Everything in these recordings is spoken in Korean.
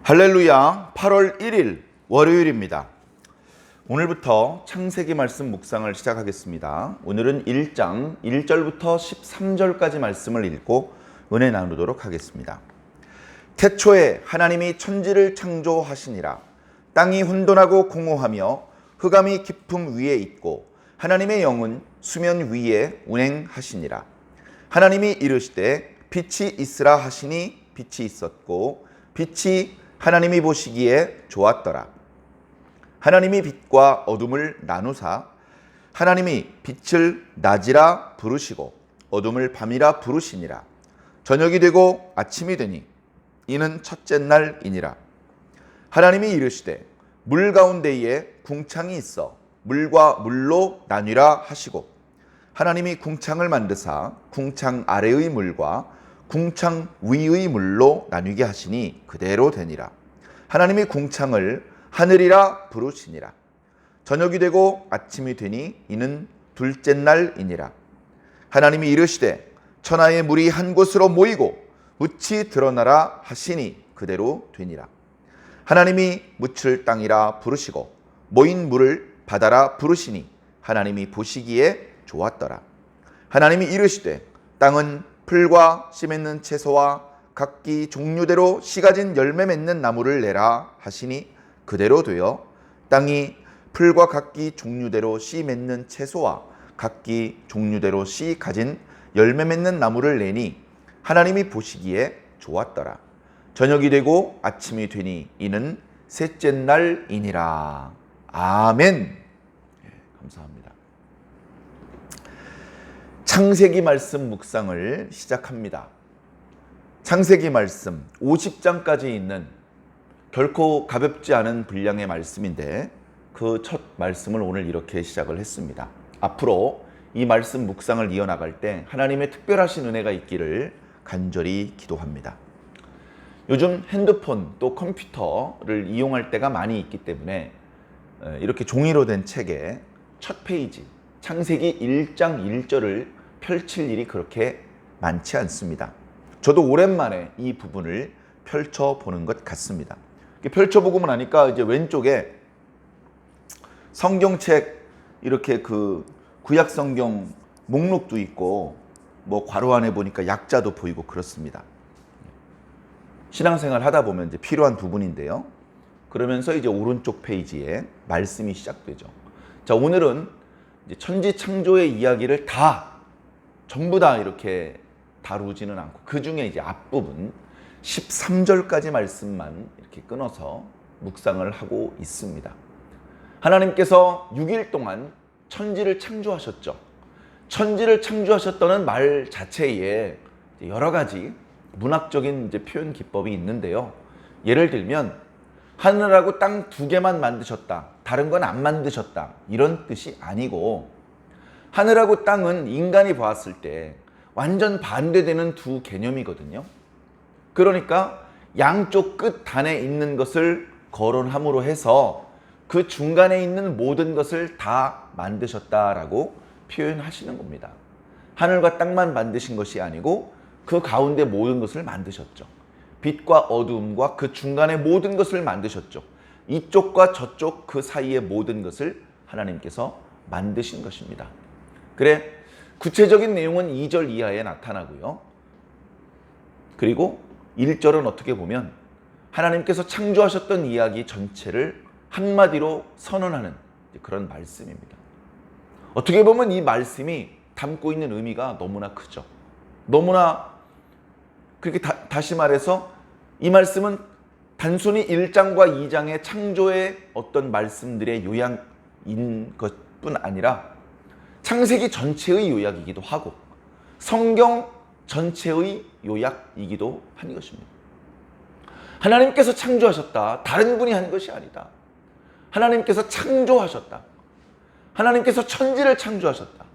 할렐루야, 8월 1일 월요일입니다. 오늘부터 창세기 말씀 묵상을 시작하겠습니다. 오늘은 1장 1절부터 13절까지 말씀을 읽고 은혜 나누도록 하겠습니다. 태초에 하나님이 천지를 창조하시니라. 땅이 혼돈하고 공허하며 흑암이 깊음 위에 있고 하나님의 영은 수면 위에 운행하시니라. 하나님이 이르시되 빛이 있으라 하시니 빛이 있었고 빛이 하나님이 보시기에 좋았더라. 하나님이 빛과 어둠을 나누사 하나님이 빛을 낮이라 부르시고 어둠을 밤이라 부르시니라. 저녁이 되고 아침이 되니 이는 첫째 날이니라. 하나님이 이르시되 물 가운데에 궁창이 있어 물과 물로 나뉘라 하시고 하나님이 궁창을 만드사 궁창 아래의 물과 궁창 위의 물로 나뉘게 하시니 그대로 되니라. 하나님이 궁창을 하늘이라 부르시니라. 저녁이 되고 아침이 되니 이는 둘째 날이니라. 하나님이 이르시되 천하의 물이 한 곳으로 모이고 묻이 드러나라 하시니 그대로 되니라. 하나님이 묻을 땅이라 부르시고 모인 물을 바다라 부르시니 하나님이 보시기에 좋았더라. 하나님이 이르시되 땅은 풀과 씨 맺는 채소와 각기 종류대로 씨 가진 열매 맺는 나무를 내라 하시니 그대로 되어 땅이 풀과 각기 종류대로 씨 맺는 채소와 각기 종류대로 씨 가진 열매 맺는 나무를 내니 하나님이 보시기에 좋았더라. 저녁이 되고 아침이 되니 이는 셋째 날이니라. 아멘. 감사합니다. 창세기 말씀 묵상을 시작합니다. 창세기 말씀 50장까지 있는 결코 가볍지 않은 분량의 말씀인데 그 첫 말씀을 오늘 이렇게 시작을 했습니다. 앞으로 이 말씀 묵상을 이어나갈 때 하나님의 특별하신 은혜가 있기를 간절히 기도합니다. 요즘 핸드폰 또 컴퓨터를 이용할 때가 많이 있기 때문에 이렇게 종이로 된 책의 첫 페이지 창세기 1장 1절을 펼칠 일이 그렇게 많지 않습니다. 저도 오랜만에 이 부분을 펼쳐보는 것 같습니다. 펼쳐보고 나니까 이제 왼쪽에 성경책 이렇게 그 구약 성경 목록도 있고 뭐 괄호 안에 보니까 약자도 보이고 그렇습니다. 신앙생활 하다 보면 이제 필요한 부분인데요. 그러면서 이제 오른쪽 페이지에 말씀이 시작되죠. 자, 오늘은 이제 천지 창조의 이야기를 전부 다 이렇게 다루지는 않고 그 중에 이제 앞부분 13절까지 말씀만 이렇게 끊어서 묵상을 하고 있습니다. 하나님께서 6일 동안 천지를 창조하셨죠. 천지를 창조하셨다는 말 자체에 여러 가지 문학적인 이제 표현 기법이 있는데요. 예를 들면 하늘하고 땅 두 개만 만드셨다. 다른 건 안 만드셨다. 이런 뜻이 아니고 하늘하고 땅은 인간이 보았을 때 완전 반대되는 두 개념이거든요. 그러니까 양쪽 끝 단에 있는 것을 거론함으로 해서 그 중간에 있는 모든 것을 다 만드셨다라고 표현하시는 겁니다. 하늘과 땅만 만드신 것이 아니고 그 가운데 모든 것을 만드셨죠. 빛과 어두움과 그 중간에 모든 것을 만드셨죠. 이쪽과 저쪽 그 사이의 모든 것을 하나님께서 만드신 것입니다. 그래, 구체적인 내용은 2절 이하에 나타나고요. 그리고 1절은 어떻게 보면 하나님께서 창조하셨던 이야기 전체를 한마디로 선언하는 그런 말씀입니다. 어떻게 보면 이 말씀이 담고 있는 의미가 너무나 크죠. 너무나 그렇게 다시 말해서 이 말씀은 단순히 1장과 2장의 창조의 어떤 말씀들의 요약인 것뿐 아니라 창세기 전체의 요약이기도 하고 성경 전체의 요약이기도 한 것입니다. 하나님께서 창조하셨다. 다른 분이 한 것이 아니다. 하나님께서 창조하셨다. 하나님께서 천지를 창조하셨다.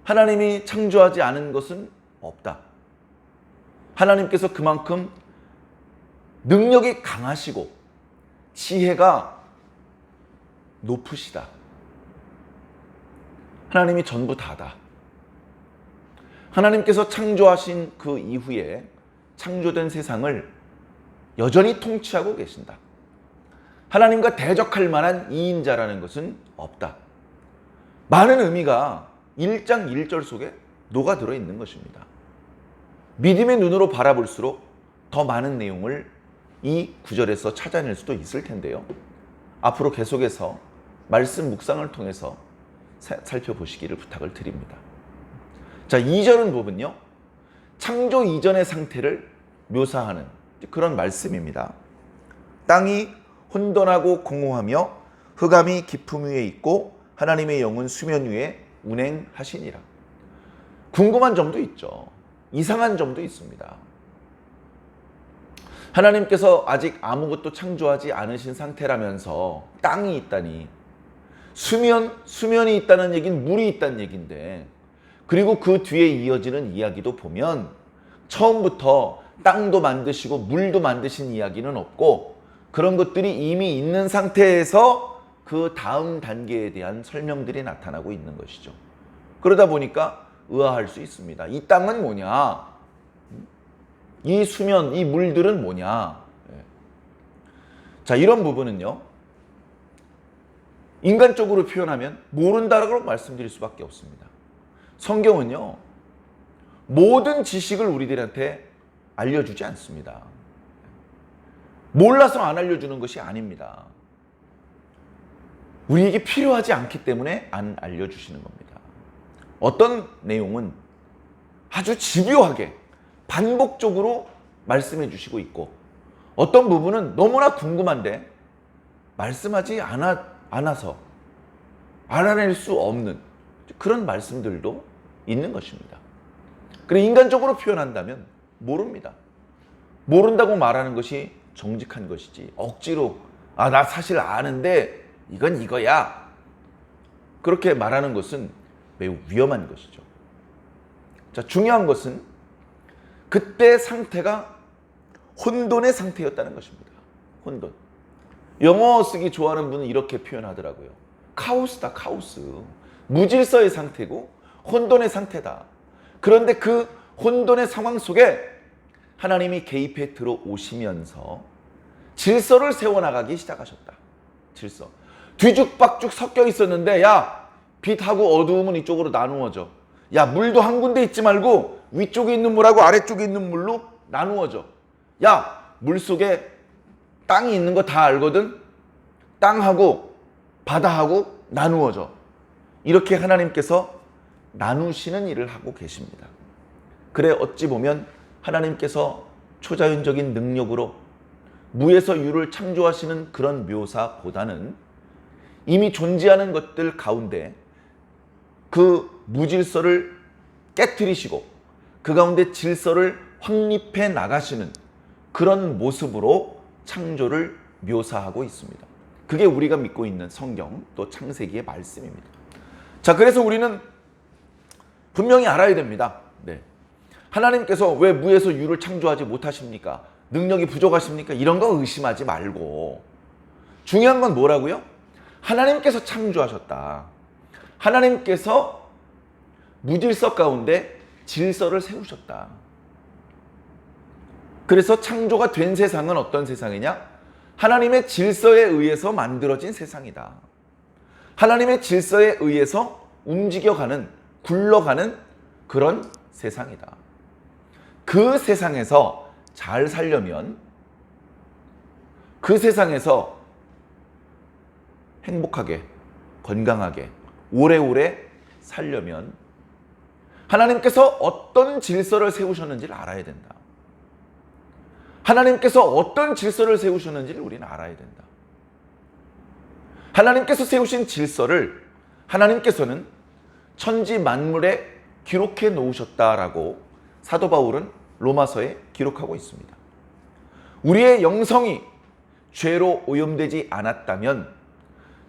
하나님이 창조하지 않은 것은 없다. 하나님께서 그만큼 능력이 강하시고 지혜가 높으시다. 하나님이 전부 다다. 하나님께서 창조하신 그 이후에 창조된 세상을 여전히 통치하고 계신다. 하나님과 대적할 만한 이인자라는 것은 없다. 많은 의미가 1장 1절 속에 녹아들어 있는 것입니다. 믿음의 눈으로 바라볼수록 더 많은 내용을 이 구절에서 찾아낼 수도 있을 텐데요. 앞으로 계속해서 말씀 묵상을 통해서 살펴보시기를 부탁을 드립니다. 자, 2절은 부분요, 창조 이전의 상태를 묘사하는 그런 말씀입니다. 땅이 혼돈하고 공허하며 흑암이 깊음 위에 있고 하나님의 영은 수면 위에 운행하시니라. 궁금한 점도 있죠. 이상한 점도 있습니다. 하나님께서 아직 아무것도 창조하지 않으신 상태라면서 땅이 있다니, 수면이 있다는 얘기는 물이 있다는 얘기인데, 그리고 그 뒤에 이어지는 이야기도 보면 처음부터 땅도 만드시고 물도 만드신 이야기는 없고, 그런 것들이 이미 있는 상태에서 그 다음 단계에 대한 설명들이 나타나고 있는 것이죠. 그러다 보니까 의아할 수 있습니다. 이 땅은 뭐냐? 이 수면, 이 물들은 뭐냐? 자, 이런 부분은요, 인간적으로 표현하면 모른다라고 말씀드릴 수밖에 없습니다. 성경은요, 모든 지식을 우리들한테 알려주지 않습니다. 몰라서 안 알려주는 것이 아닙니다. 우리에게 필요하지 않기 때문에 안 알려주시는 겁니다. 어떤 내용은 아주 집요하게 반복적으로 말씀해 주시고 있고, 어떤 부분은 너무나 궁금한데 말씀하지 않아서 알아낼 수 없는 그런 말씀들도 있는 것입니다. 그래, 인간적으로 표현한다면 모릅니다. 모른다고 말하는 것이 정직한 것이지, 억지로 나 사실 아는데 이건 이거야, 그렇게 말하는 것은 매우 위험한 것이죠. 자, 중요한 것은 그때 상태가 혼돈의 상태였다는 것입니다. 혼돈. 영어 쓰기 좋아하는 분은 이렇게 표현하더라고요. 카오스다, 카오스. 무질서의 상태고 혼돈의 상태다. 그런데 그 혼돈의 상황 속에 하나님이 개입해 들어오시면서 질서를 세워나가기 시작하셨다. 질서. 뒤죽박죽 섞여 있었는데, 야, 빛하고 어두움은 이쪽으로 나누어져. 야, 물도 한 군데 있지 말고 위쪽에 있는 물하고 아래쪽에 있는 물로 나누어져. 야, 물속에 땅이 있는 거 다 알거든? 땅하고 바다하고 나누어져. 이렇게 하나님께서 나누시는 일을 하고 계십니다. 그래, 어찌 보면 하나님께서 초자연적인 능력으로 무에서 유를 창조하시는 그런 묘사보다는 이미 존재하는 것들 가운데 그 무질서를 깨트리시고 그 가운데 질서를 확립해 나가시는 그런 모습으로 창조를 묘사하고 있습니다. 그게 우리가 믿고 있는 성경, 또 창세기의 말씀입니다. 자, 그래서 우리는 분명히 알아야 됩니다. 네. 하나님께서 왜 무에서 유를 창조하지 못하십니까? 능력이 부족하십니까? 이런 거 의심하지 말고, 중요한 건 뭐라고요? 하나님께서 창조하셨다. 하나님께서 무질서 가운데 질서를 세우셨다. 그래서 창조가 된 세상은 어떤 세상이냐? 하나님의 질서에 의해서 만들어진 세상이다. 하나님의 질서에 의해서 움직여가는, 굴러가는 그런 세상이다. 그 세상에서 잘 살려면, 그 세상에서 행복하게, 건강하게, 오래오래 살려면 하나님께서 어떤 질서를 세우셨는지를 알아야 된다. 하나님께서 어떤 질서를 세우셨는지를 우리는 알아야 된다. 하나님께서 세우신 질서를 하나님께서는 천지 만물에 기록해 놓으셨다라고 사도 바울은 로마서에 기록하고 있습니다. 우리의 영성이 죄로 오염되지 않았다면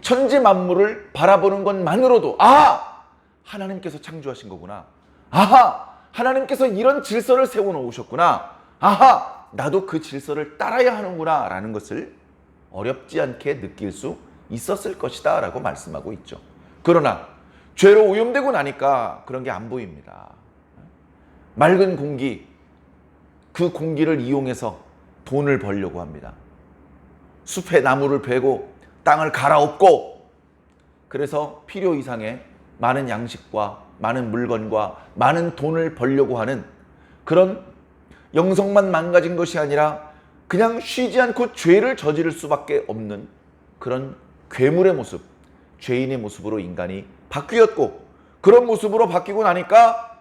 천지 만물을 바라보는 것만으로도 하나님께서 창조하신 거구나. 하나님께서 이런 질서를 세워놓으셨구나. 나도 그 질서를 따라야 하는구나 라는 것을 어렵지 않게 느낄 수 있었을 것이다 라고 말씀하고 있죠. 그러나 죄로 오염되고 나니까 그런 게 안 보입니다. 맑은 공기, 그 공기를 이용해서 돈을 벌려고 합니다. 숲에 나무를 베고 땅을 갈아엎고, 그래서 필요 이상의 많은 양식과 많은 물건과 많은 돈을 벌려고 하는 그런, 영성만 망가진 것이 아니라 그냥 쉬지 않고 죄를 저지를 수밖에 없는 그런 괴물의 모습, 죄인의 모습으로 인간이 바뀌었고, 그런 모습으로 바뀌고 나니까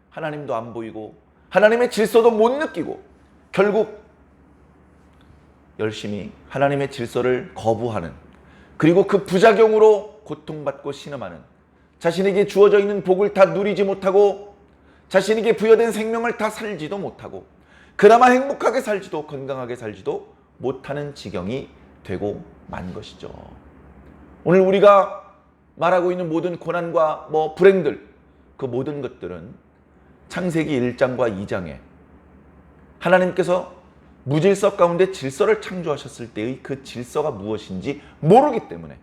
하나님도 안 보이고 하나님의 질서도 못 느끼고, 결국 열심히 하나님의 질서를 거부하는, 그리고 그 부작용으로 고통받고 신음하는, 자신에게 주어져 있는 복을 다 누리지 못하고 자신에게 부여된 생명을 다 살지도 못하고, 그나마 행복하게 살지도 건강하게 살지도 못하는 지경이 되고 만 것이죠. 오늘 우리가 말하고 있는 모든 고난과 불행들, 그 모든 것들은 창세기 1장과 2장에 하나님께서 무질서 가운데 질서를 창조하셨을 때의 그 질서가 무엇인지 모르기 때문에,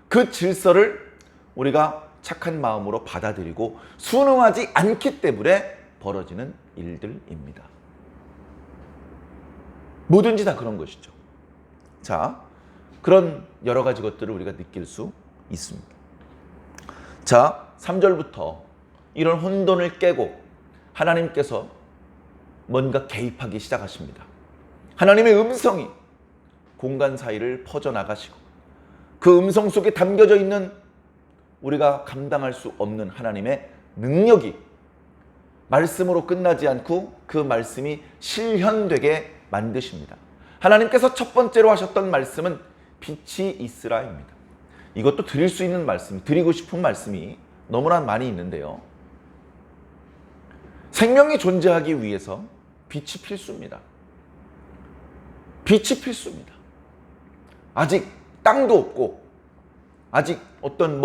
그 질서를 우리가 착한 마음으로 받아들이고 순응하지 않기 때문에 벌어지는 일들입니다. 뭐든지 다 그런 것이죠. 자, 그런 여러 가지 것들을 우리가 느낄 수 있습니다. 자, 3절부터 이런 혼돈을 깨고 하나님께서 뭔가 개입하기 시작하십니다. 하나님의 음성이 공간 사이를 퍼져나가시고, 그 음성 속에 담겨져 있는 우리가 감당할 수 없는 하나님의 능력이 말씀으로 끝나지 않고 그 말씀이 실현되게 만드십니다. 하나님께서 첫 번째로 하셨던 말씀은 빛이 있으라입니다. 이것도 드릴 수 있는 말씀, 드리고 싶은 말씀이 너무나 많이 있는데요. 생명이 존재하기 위해서 빛이 필수입니다. 빛이 필수입니다. 아직 땅도 없고, 아직 어떤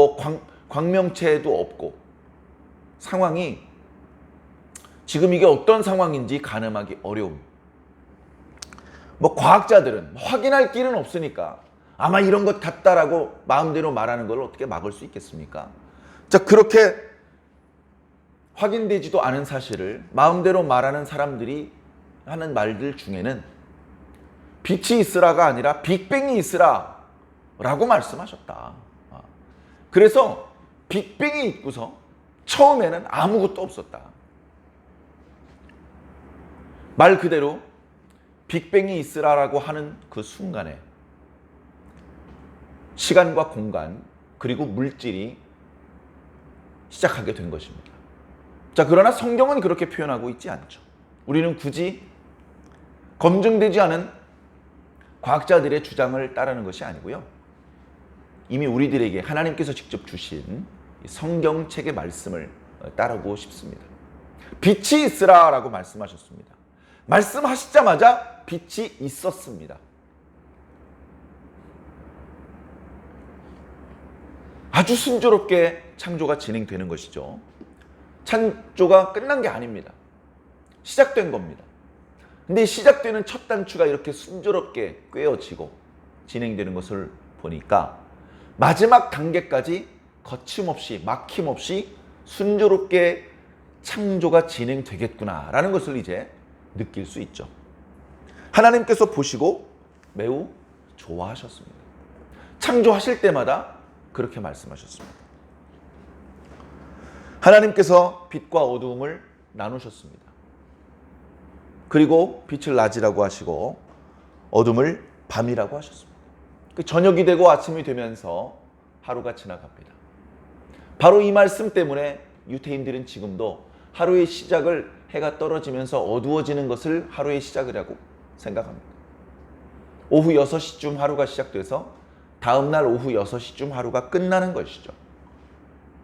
광명체도 없고, 상황이 지금 이게 어떤 상황인지 가늠하기 어려움. 과학자들은 확인할 길은 없으니까 아마 이런 것 같다라고 마음대로 말하는 걸 어떻게 막을 수 있겠습니까? 자, 그렇게 확인되지도 않은 사실을 마음대로 말하는 사람들이 하는 말들 중에는 빛이 있으라가 아니라 빅뱅이 있으라 라고 말씀하셨다. 그래서 빅뱅이 있고서 처음에는 아무것도 없었다. 말 그대로 빅뱅이 있으라라고 하는 그 순간에 시간과 공간 그리고 물질이 시작하게 된 것입니다. 자, 그러나 성경은 그렇게 표현하고 있지 않죠. 우리는 굳이 검증되지 않은 과학자들의 주장을 따르는 것이 아니고요. 이미 우리들에게 하나님께서 직접 주신 성경책의 말씀을 따르고 싶습니다. 빛이 있으라라고 말씀하셨습니다. 말씀하시자마자 빛이 있었습니다. 아주 순조롭게 창조가 진행되는 것이죠. 창조가 끝난 게 아닙니다. 시작된 겁니다. 근데 시작되는 첫 단추가 이렇게 순조롭게 꿰어지고 진행되는 것을 보니까 마지막 단계까지 거침없이 막힘없이 순조롭게 창조가 진행되겠구나라는 것을 이제 느낄 수 있죠. 하나님께서 보시고 매우 좋아하셨습니다. 창조하실 때마다 그렇게 말씀하셨습니다. 하나님께서 빛과 어두움을 나누셨습니다. 그리고 빛을 낮이라고 하시고 어둠을 밤이라고 하셨습니다. 그 저녁이 되고 아침이 되면서 하루가 지나갑니다. 바로 이 말씀 때문에 유태인들은 지금도 하루의 시작을 해가 떨어지면서 어두워지는 것을 하루의 시작이라고 생각합니다. 오후 6시쯤 하루가 시작돼서 다음날 오후 6시쯤 하루가 끝나는 것이죠.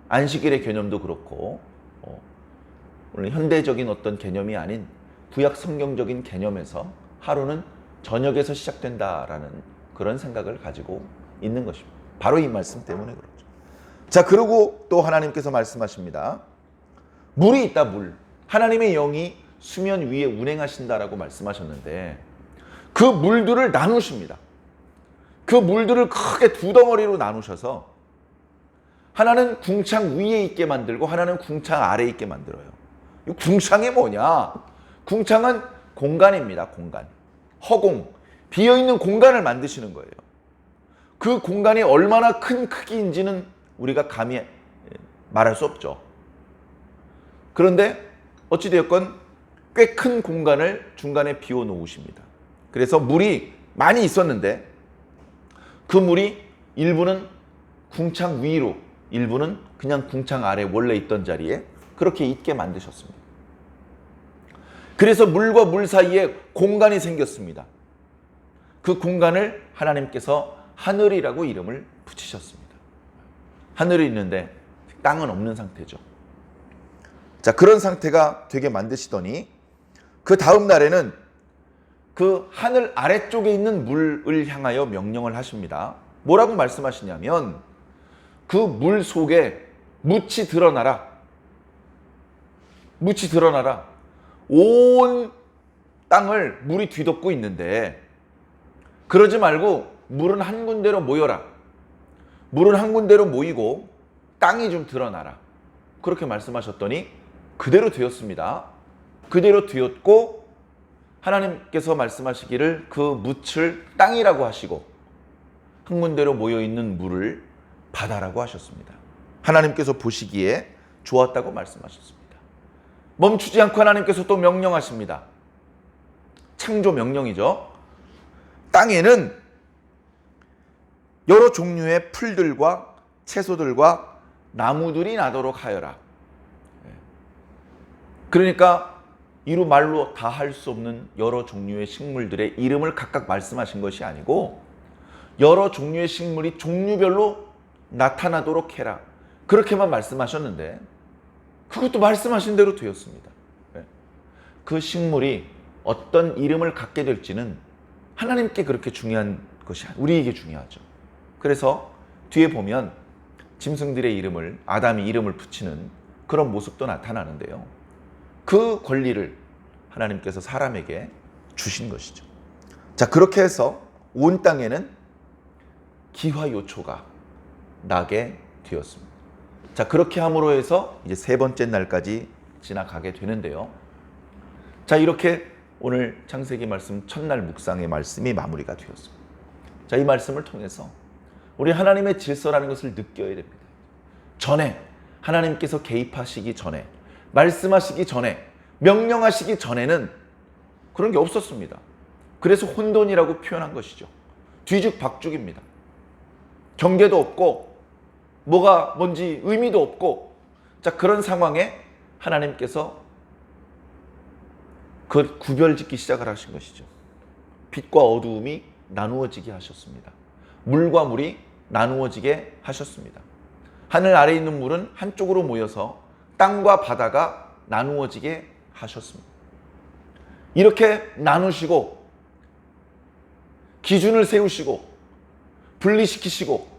안식일의 개념도 그렇고 오늘 현대적인 어떤 개념이 아닌 구약 성경적인 개념에서 하루는 저녁에서 시작된다라는 그런 생각을 가지고 있는 것입니다. 바로 이 말씀 때문에 그렇죠. 자, 그리고 또 하나님께서 말씀하십니다. 물이 있다, 물. 하나님의 영이 수면 위에 운행하신다라고 말씀하셨는데 그 물들을 나누십니다. 그 물들을 크게 두 덩어리로 나누셔서 하나는 궁창 위에 있게 만들고 하나는 궁창 아래에 있게 만들어요. 이 궁창이 뭐냐? 궁창은 공간입니다. 공간. 허공, 비어있는 공간을 만드시는 거예요. 그 공간이 얼마나 큰 크기인지는 우리가 감히 말할 수 없죠. 그런데 어찌되었건 꽤 큰 공간을 중간에 비워 놓으십니다. 그래서 물이 많이 있었는데 그 물이 일부는 궁창 위로, 일부는 그냥 궁창 아래 원래 있던 자리에 그렇게 있게 만드셨습니다. 그래서 물과 물 사이에 공간이 생겼습니다. 그 공간을 하나님께서 하늘이라고 이름을 붙이셨습니다. 하늘이 있는데 땅은 없는 상태죠. 자, 그런 상태가 되게 만드시더니 그 다음 날에는 그 하늘 아래쪽에 있는 물을 향하여 명령을 하십니다. 뭐라고 말씀하시냐면 그 물 속에 묻이 드러나라. 묻이 드러나라. 온 땅을 물이 뒤덮고 있는데 그러지 말고 물은 한 군데로 모여라. 물은 한 군데로 모이고 땅이 좀 드러나라. 그렇게 말씀하셨더니 그대로 되었습니다. 그대로 되었고 하나님께서 말씀하시기를 그 묻을 땅이라고 하시고 한 군데로 모여있는 물을 바다라고 하셨습니다. 하나님께서 보시기에 좋았다고 말씀하셨습니다. 멈추지 않고 하나님께서 또 명령하십니다. 창조 명령이죠. 땅에는 여러 종류의 풀들과 채소들과 나무들이 나도록 하여라. 그러니까 이루 말로 다 할 수 없는 여러 종류의 식물들의 이름을 각각 말씀하신 것이 아니고 여러 종류의 식물이 종류별로 나타나도록 해라. 그렇게만 말씀하셨는데 그것도 말씀하신 대로 되었습니다. 그 식물이 어떤 이름을 갖게 될지는 하나님께 그렇게 중요한 것이 아니라 우리에게 중요하죠. 그래서 뒤에 보면 짐승들의 이름을 아담이 이름을 붙이는 그런 모습도 나타나는데요. 그 권리를 하나님께서 사람에게 주신 것이죠. 자, 그렇게 해서 온 땅에는 기화요초가 나게 되었습니다. 자, 그렇게 함으로 해서 이제 세 번째 날까지 지나가게 되는데요. 자, 이렇게 오늘 창세기 말씀 첫날 묵상의 말씀이 마무리가 되었습니다. 자, 이 말씀을 통해서 우리 하나님의 질서라는 것을 느껴야 됩니다. 전에 하나님께서 개입하시기 전에 말씀하시기 전에 명령하시기 전에는 그런 게 없었습니다. 그래서 혼돈이라고 표현한 것이죠. 뒤죽박죽입니다. 경계도 없고 뭐가 뭔지 의미도 없고 자, 그런 상황에 하나님께서 그 구별짓기 시작을 하신 것이죠. 빛과 어두움이 나누어지게 하셨습니다. 물과 물이 나누어지게 하셨습니다. 하늘 아래에 있는 물은 한쪽으로 모여서 땅과 바다가 나누어지게 하셨습니다. 이렇게 나누시고 기준을 세우시고 분리시키시고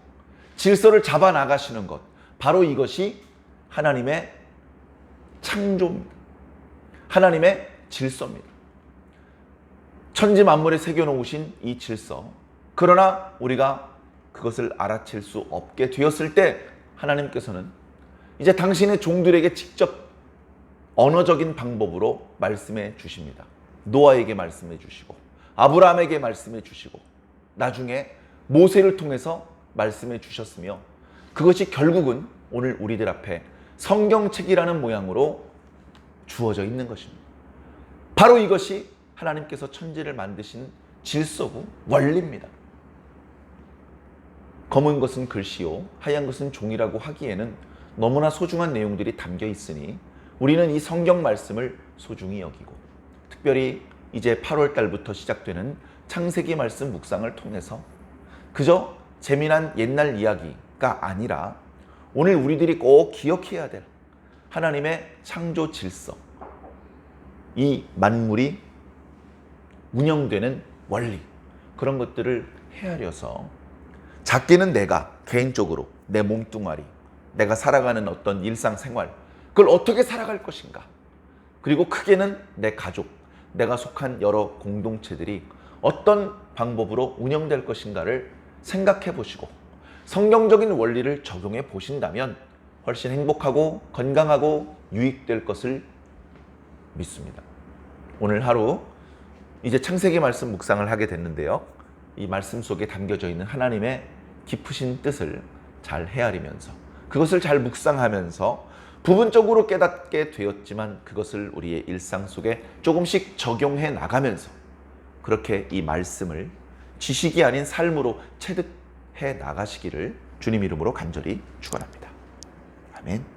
질서를 잡아 나가시는 것, 바로 이것이 하나님의 창조입니다. 하나님의 질서입니다. 천지 만물에 새겨놓으신 이 질서, 그러나 우리가 그것을 알아챌 수 없게 되었을 때 하나님께서는 이제 당신의 종들에게 직접 언어적인 방법으로 말씀해 주십니다. 노아에게 말씀해 주시고 아브라함에게 말씀해 주시고 나중에 모세를 통해서 말씀해 주셨으며 그것이 결국은 오늘 우리들 앞에 성경책이라는 모양으로 주어져 있는 것입니다. 바로 이것이 하나님께서 천지를 만드신 질서고 원리입니다. 검은 것은 글씨요 하얀 것은 종이라고 하기에는 너무나 소중한 내용들이 담겨 있으니 우리는 이 성경 말씀을 소중히 여기고 특별히 이제 8월 달부터 시작되는 창세기 말씀 묵상을 통해서 그저 재미난 옛날 이야기가 아니라 오늘 우리들이 꼭 기억해야 될 하나님의 창조 질서, 이 만물이 운영되는 원리, 그런 것들을 헤아려서 작게는 내가 개인적으로 내 몸뚱아리, 내가 살아가는 어떤 일상생활, 그걸 어떻게 살아갈 것인가, 그리고 크게는 내 가족, 내가 속한 여러 공동체들이 어떤 방법으로 운영될 것인가를 생각해 보시고 성경적인 원리를 적용해 보신다면 훨씬 행복하고 건강하고 유익될 것을 믿습니다. 오늘 하루 이제 창세기 말씀 묵상을 하게 됐는데요. 이 말씀 속에 담겨져 있는 하나님의 깊으신 뜻을 잘 헤아리면서 그것을 잘 묵상하면서 부분적으로 깨닫게 되었지만 그것을 우리의 일상 속에 조금씩 적용해 나가면서 그렇게 이 말씀을 지식이 아닌 삶으로 체득해 나가시기를 주님 이름으로 간절히 축원합니다. 아멘.